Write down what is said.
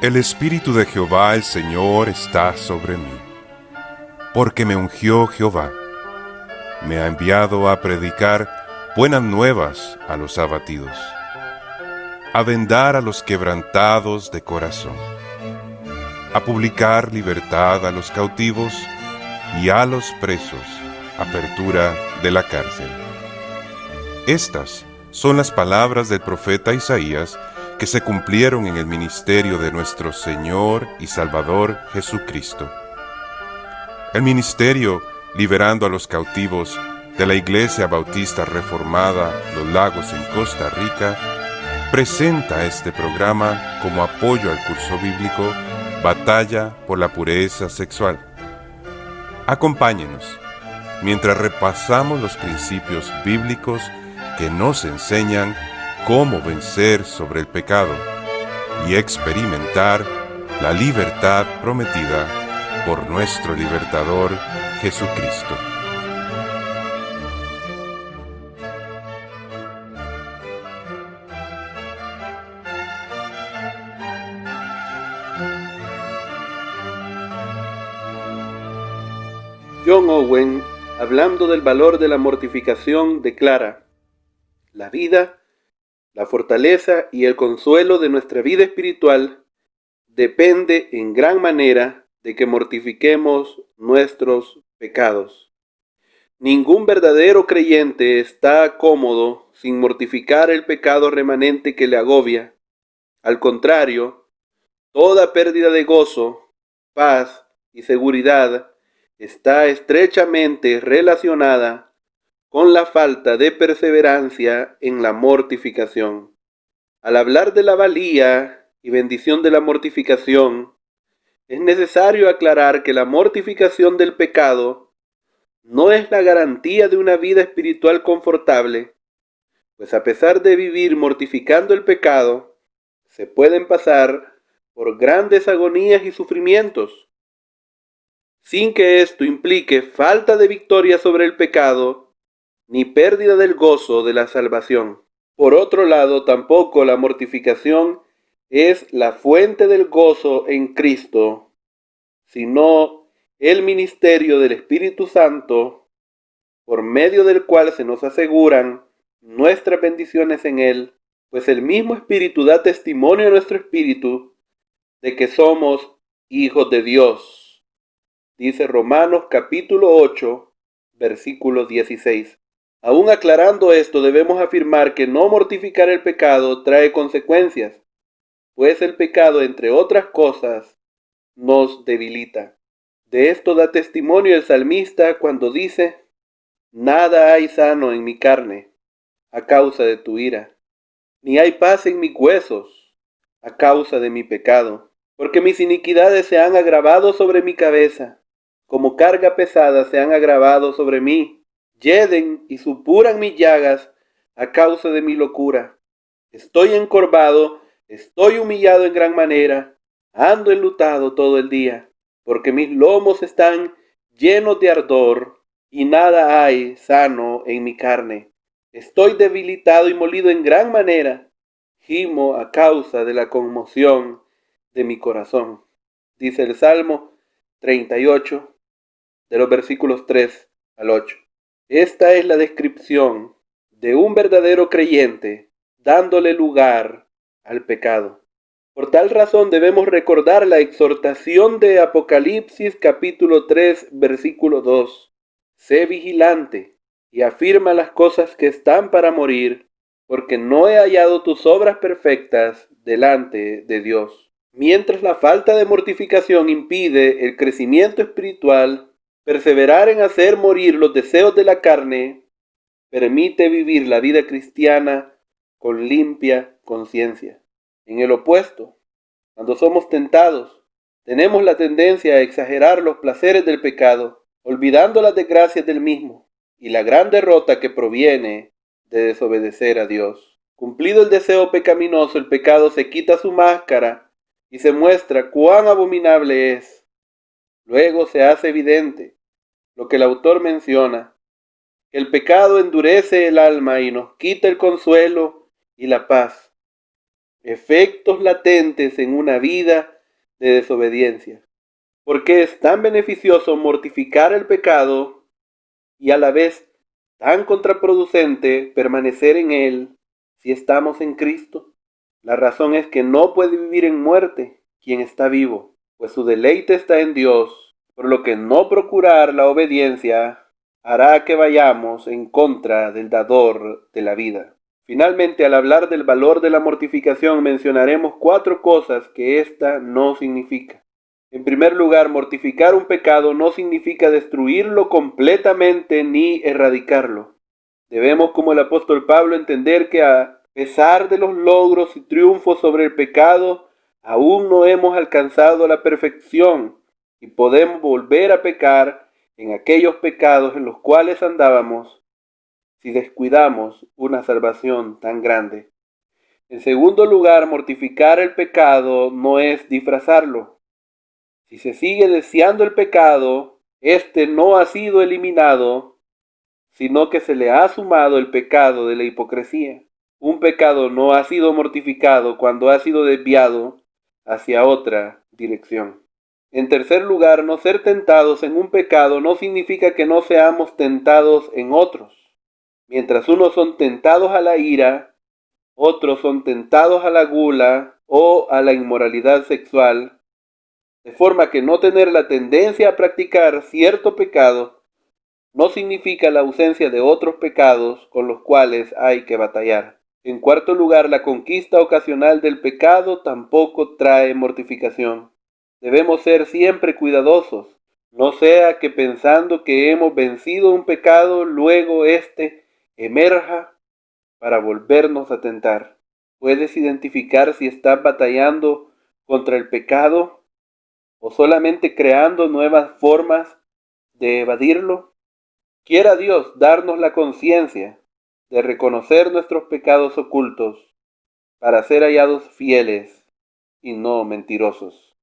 El Espíritu de Jehová el Señor está sobre mí, porque me ungió Jehová. Me ha enviado a predicar buenas nuevas a los abatidos, a vendar a los quebrantados de corazón, a publicar libertad a los cautivos y a los presos, apertura de la cárcel. Estas son las palabras del profeta Isaías que se cumplieron en el ministerio de nuestro Señor y Salvador Jesucristo. El ministerio liberando a los cautivos de la Iglesia Bautista Reformada Los Lagos en Costa Rica presenta este programa como apoyo al curso bíblico Batalla por la Pureza Sexual. Acompáñenos mientras repasamos los principios bíblicos que nos enseñan cómo vencer sobre el pecado y experimentar la libertad prometida por nuestro libertador Jesucristo. John Owen, hablando del valor de la mortificación, declara: la vida, la fortaleza y el consuelo de nuestra vida espiritual depende en gran manera de que mortifiquemos nuestros pecados. Ningún verdadero creyente está cómodo sin mortificar el pecado remanente que le agobia. Al contrario, toda pérdida de gozo, paz y seguridad está estrechamente relacionada con la falta de perseverancia en la mortificación. Al hablar de la valía y bendición de la mortificación, es necesario aclarar que la mortificación del pecado no es la garantía de una vida espiritual confortable, pues a pesar de vivir mortificando el pecado, se pueden pasar por grandes agonías y sufrimientos, sin que esto implique falta de victoria sobre el pecado ni pérdida del gozo de la salvación. Por otro lado, tampoco la mortificación es la fuente del gozo en Cristo, sino el ministerio del Espíritu Santo, por medio del cual se nos aseguran nuestras bendiciones en Él, pues el mismo Espíritu da testimonio a nuestro espíritu de que somos hijos de Dios. Dice Romanos capítulo 8, versículo 16. Aún aclarando esto, debemos afirmar que no mortificar el pecado trae consecuencias, pues el pecado, entre otras cosas, nos debilita. De esto da testimonio el salmista cuando dice: nada hay sano en mi carne, a causa de tu ira, ni hay paz en mis huesos, a causa de mi pecado, porque mis iniquidades se han agravado sobre mi cabeza, como carga pesada se han agravado sobre mí. Hieden y supuran mis llagas a causa de mi locura. Estoy encorvado, estoy humillado en gran manera, ando enlutado todo el día, porque mis lomos están llenos de ardor, y nada hay sano en mi carne. Estoy debilitado y molido en gran manera, gimo a causa de la conmoción de mi corazón. Dice el Salmo 38, de los versículos 3 al 8. Esta es la descripción de un verdadero creyente dándole lugar al pecado. Por tal razón debemos recordar la exhortación de Apocalipsis capítulo 3 versículo 2. Sé vigilante y afirma las cosas que están para morir, porque no he hallado tus obras perfectas delante de Dios. Mientras la falta de mortificación impide el crecimiento espiritual, perseverar en hacer morir los deseos de la carne permite vivir la vida cristiana con limpia conciencia. En el opuesto, cuando somos tentados, tenemos la tendencia a exagerar los placeres del pecado, olvidando las desgracias del mismo y la gran derrota que proviene de desobedecer a Dios. Cumplido el deseo pecaminoso, el pecado se quita su máscara y se muestra cuán abominable es. Luego se hace evidente lo que el autor menciona: el pecado endurece el alma y nos quita el consuelo y la paz. efectos latentes en una vida de desobediencia. ¿Por qué es tan beneficioso mortificar el pecado y a la vez tan contraproducente permanecer en él si estamos en Cristo? La razón es que no puede vivir en muerte quien está vivo, pues su deleite está en Dios, por lo que no procurar la obediencia hará que vayamos en contra del dador de la vida. Finalmente, al hablar del valor de la mortificación, mencionaremos 4 cosas que ésta no significa. En primer lugar, mortificar un pecado no significa destruirlo completamente ni erradicarlo. Debemos, como el apóstol Pablo, entender que a pesar de los logros y triunfos sobre el pecado, aún no hemos alcanzado la perfección y podemos volver a pecar en aquellos pecados en los cuales andábamos si descuidamos una salvación tan grande. En segundo lugar, mortificar el pecado no es disfrazarlo. Si se sigue deseando el pecado, este no ha sido eliminado, sino que se le ha sumado el pecado de la hipocresía. Un pecado no ha sido mortificado cuando ha sido desviado hacia otra dirección. En tercer lugar, no ser tentados en un pecado no significa que no seamos tentados en otros. Mientras unos son tentados a la ira, otros son tentados a la gula o a la inmoralidad sexual, de forma que no tener la tendencia a practicar cierto pecado no significa la ausencia de otros pecados con los cuales hay que batallar. En cuarto lugar, la conquista ocasional del pecado tampoco trae mortificación. Debemos ser siempre cuidadosos, no sea que pensando que hemos vencido un pecado, luego éste emerja para volvernos a tentar. ¿Puedes identificar si estás batallando contra el pecado o solamente creando nuevas formas de evadirlo? Quiera Dios darnos la conciencia de reconocer nuestros pecados ocultos para ser hallados fieles y no mentirosos.